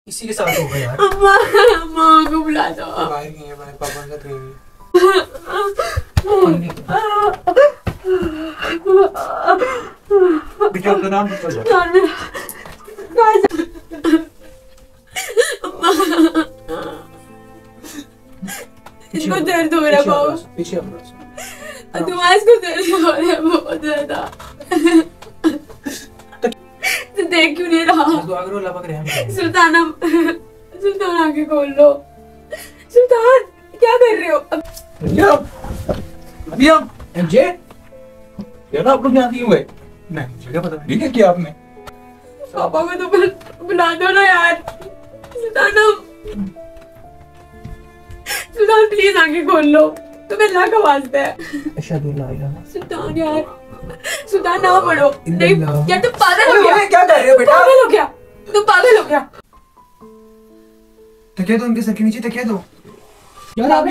इसी के साथ होगा यार। अम्मा माँ को बुला दो। बाहर गई है, बाहर पापा के साथ गई है। बिचारा का नाम निकल जाए। इसको दर्द हो रहा है बहुत। पीछे तुम्हारे को दर्द हो रहा है बहुत ज्यादा। तो देख क्यों नहीं रहा? सुल्तान सुल्तान आगे खोल लो। सुल्तान क्या कर रहे हो? अभी हम एमजे यार आप लोग यहाँ क्यों गए? नहीं मुझे क्या पता। ठीक है क्या आपने? पापा को तो बुला दो ना यार। सुल्तान सुल्तान प्लीज आगे खोल लो। तुम्हें अल्लाह का वास्ता है। सुल्तान यार सुल्तान ना पढ़ो। नहीं क्या तुम पागल हो गया? क्या कर रहे हो बेटा? पागल हो गया? तुम पागल हो गया? तकिया दो उनके सर के नीचे, तकिया दो यार। आप